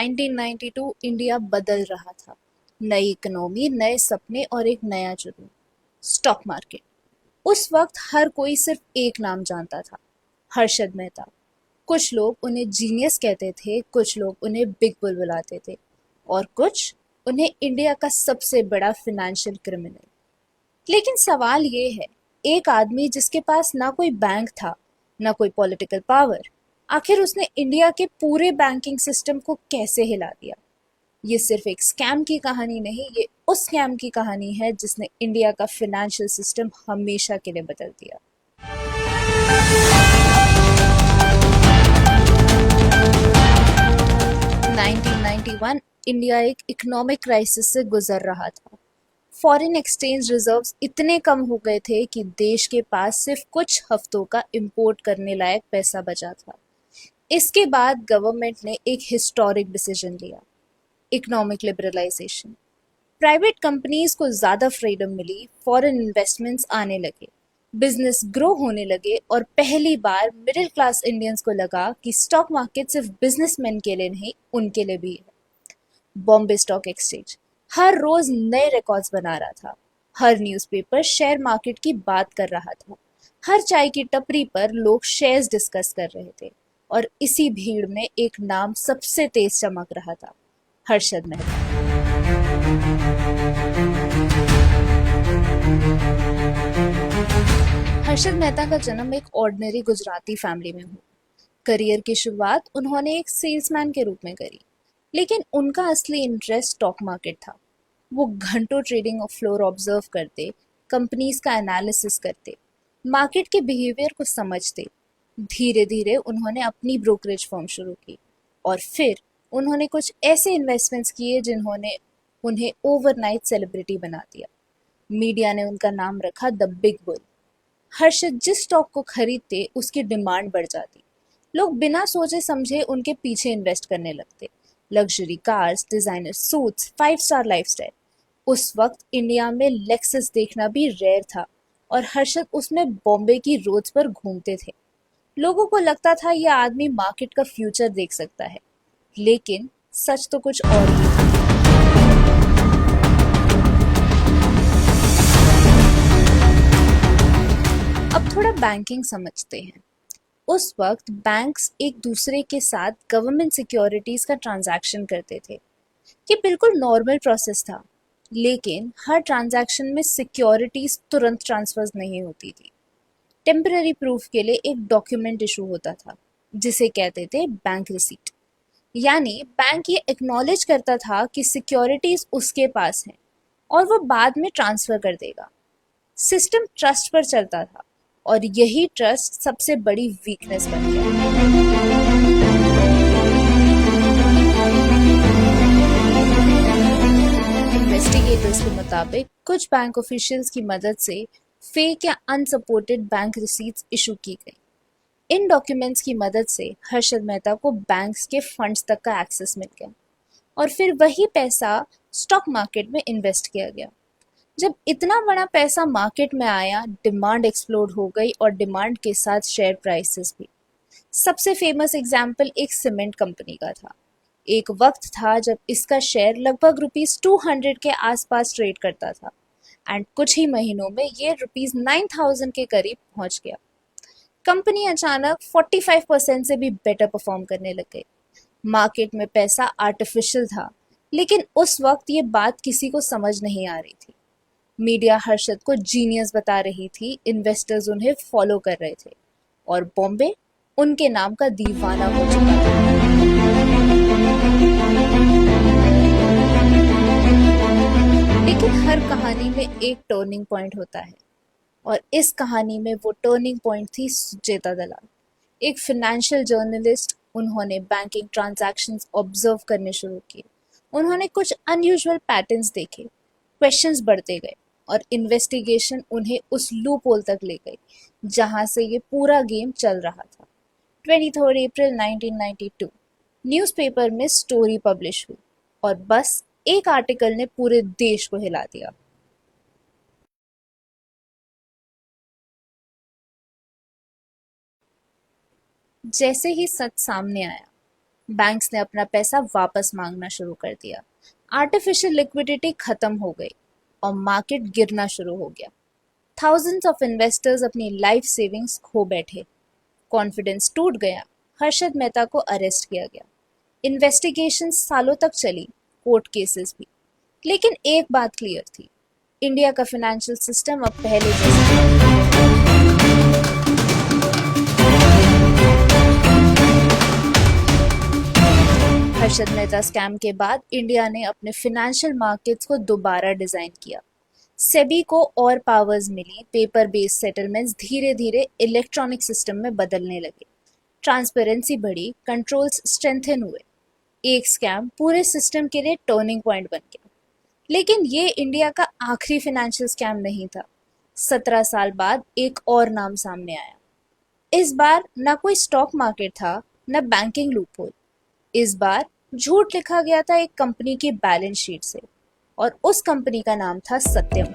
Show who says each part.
Speaker 1: 1992 India बदल रहा था। नई इकोनॉमी, नए सपने और एक नया जुनून। Stock market. उस वक्त हर कोई सिर्फ एक नाम जानता था, हर्षद मेहता। कुछ लोग उन्हें जीनियस कहते थे, कुछ लोग उन्हें बिग बुल बुलाते थे और कुछ उन्हें इंडिया का सबसे बड़ा फाइनेंशियल क्रिमिनल। लेकिन सवाल ये है, एक आदमी जिसके पास ना कोई बैंक था, ना कोई पॉलिटिकल पावर, आखिर उसने इंडिया के पूरे बैंकिंग सिस्टम को कैसे हिला दिया? ये सिर्फ एक स्कैम की कहानी नहीं, ये उस स्कैम की कहानी है जिसने इंडिया का फाइनेंशियल सिस्टम हमेशा के लिए बदल दिया। 1991 इंडिया एक इकोनॉमिक क्राइसिस से गुजर रहा था। फॉरेन एक्सचेंज रिजर्व्स इतने कम हो गए थे कि देश के पास सिर्फ कुछ हफ्तों का इंपोर्ट करने लायक पैसा बचा था। इसके बाद गवर्नमेंट ने एक हिस्टोरिक डिसीजन लिया, इकोनॉमिक लिबरलाइजेशन। प्राइवेट कंपनीज को ज़्यादा फ्रीडम मिली, फॉरेन इन्वेस्टमेंट्स आने लगे, बिजनेस ग्रो होने लगे और पहली बार मिडिल क्लास इंडियंस को लगा कि स्टॉक मार्केट सिर्फ बिजनेसमैन के लिए नहीं, उनके लिए भी है। बॉम्बे स्टॉक एक्सचेंज हर रोज नए रिकॉर्ड्स बना रहा था। हर न्यूज़पेपर शेयर मार्केट की बात कर रहा था। हर चाय की टपरी पर लोग शेयर्स डिस्कस कर रहे थे और इसी भीड़ में एक नाम सबसे तेज चमक रहा था, हर्षद मेहता। हर्षद मेहता का जन्म एक ऑर्डिनरी गुजराती फैमिली में हुआ। करियर की शुरुआत उन्होंने एक सेल्समैन के रूप में करी, लेकिन उनका असली इंटरेस्ट स्टॉक मार्केट था। वो घंटों ट्रेडिंग और फ्लोर ऑब्जर्व करते, कंपनीज का एनालिसिस करते, मार्केट के बिहेवियर को समझते। धीरे धीरे उन्होंने अपनी ब्रोकरेज फर्म शुरू की और फिर उन्होंने कुछ ऐसे इन्वेस्टमेंट्स किए जिन्होंने उन्हें ओवरनाइट सेलिब्रिटी बना दिया। मीडिया ने उनका नाम रखा द बिग बुल। हर्षद जिस स्टॉक को खरीदते उसकी डिमांड बढ़ जाती। लोग बिना सोचे समझे उनके पीछे इन्वेस्ट करने लगते। Luxury cars, designer suits, 5 star lifestyle. उस वक्त इंडिया में लेक्सस देखना भी रेयर था और हर्षद उसमें बॉम्बे की रोड्स पर घूमते थे। लोगों को लगता था यह आदमी मार्केट का फ्यूचर देख सकता है, लेकिन सच तो कुछ और ही था। अब थोड़ा बैंकिंग समझते हैं। उस वक्त बैंक्स एक दूसरे के साथ गवर्नमेंट सिक्योरिटीज का ट्रांजैक्शन करते थे। ये बिल्कुल नॉर्मल प्रोसेस था, लेकिन हर ट्रांजैक्शन में सिक्योरिटीज तुरंत ट्रांसफर नहीं होती थी। टेम्पररी प्रूफ के लिए एक डॉक्यूमेंट इशू होता था, जिसे कहते थे बैंक रिसीट। यानी बैंक ये एक्नॉलेज करता था कि सिक्योरिटीज उसके पास हैं और वो बाद में ट्रांसफर कर देगा। सिस्टम ट्रस्ट पर चलता था और यही ट्रस्ट सबसे बड़ी वीकनेस बन गया। इन्वेस्टिगेटर्स के मुताबिक कुछ बैंक ऑफिशियल्स की मदद से फेक या अनसपोर्टेड बैंक रिसीट्स इशू की गई। इन डॉक्यूमेंट्स की मदद से हर्षद मेहता को बैंक्स के फंड्स तक का एक्सेस मिल गया और फिर वही पैसा स्टॉक मार्केट में इन्वेस्ट किया गया। जब इतना बड़ा पैसा मार्केट में आया, डिमांड एक्सप्लोड हो गई और डिमांड के साथ शेयर प्राइसेस भी। सबसे फेमस एग्जाम्पल एक सीमेंट कंपनी का था। एक वक्त था जब इसका शेयर लगभग ₹200 के आसपास ट्रेड करता था एंड कुछ ही महीनों में ये ₹9,000 के करीब पहुंच गया। कंपनी अचानक 45% से भी बेटर परफॉर्म करने लग गई। मार्केट में पैसा आर्टिफिशियल था, लेकिन उस वक्त ये बात किसी को समझ नहीं आ रही थी। मीडिया हर्षद को जीनियस बता रही थी, इन्वेस्टर्स उन्हें फॉलो कर रहे थे और बॉम्बे उनके नाम का दीवाना हो चुका था। लेकिन हर कहानी में एक टर्निंग पॉइंट होता है और इस कहानी में वो टर्निंग पॉइंट थी सुचेता दलाल, एक फाइनेंशियल जर्नलिस्ट। उन्होंने बैंकिंग ट्रांजैक्शंस ऑब्जर्व करने शुरू किए। उन्होंने कुछ अनयूजुअल पैटर्न्स देखे, क्वेश्चंस बढ़ते गए और इन्वेस्टिगेशन उन्हें उस लूप होल तक ले गई जहां से ये पूरा गेम चल रहा था। 23 अप्रैल 1992 न्यूज़पेपर में स्टोरी पब्लिश हुई और बस एक आर्टिकल ने पूरे देश को हिला दिया। जैसे ही सच सामने आया, बैंक्स ने अपना पैसा वापस मांगना शुरू कर दिया, आर्टिफिशियल लिक्विडिटी खत्म हो गई और मार्केट गिरना शुरू हो गया। थाउजेंड्स ऑफ इन्वेस्टर्स अपनी लाइफ सेविंग्स खो बैठे, कॉन्फिडेंस टूट गया, हर्षद मेहता को अरेस्ट किया गया। इन्वेस्टिगेशन सालों तक चली, कोर्ट केसेस भी। लेकिन एक बात क्लियर थी, इंडिया का फाइनेंशियल सिस्टम अब पहले जैसा हर्षद मेहता स्कैम के बाद इंडिया ने अपने फाइनेंशियल मार्केट्स को दोबारा डिजाइन किया। सेबी को और पावर्स मिली, पेपर बेस्ड सेटलमेंट्स धीरे धीरे इलेक्ट्रॉनिक सिस्टम में बदलने लगे, ट्रांसपेरेंसी बढ़ी, कंट्रोल्स स्ट्रेंथन हुए। एक स्कैम पूरे सिस्टम के लिए टर्निंग पॉइंट बन गया। लेकिन ये इंडिया का आखिरी फाइनेंशियल स्कैम नहीं था। 17 साल बाद एक और नाम सामने आया। इस बार न कोई स्टॉक मार्केट था, न बैंकिंग लूपहोल। इस बार झूठ लिखा गया था एक कंपनी की बैलेंस शीट से, और उस कंपनी का नाम था सत्यम।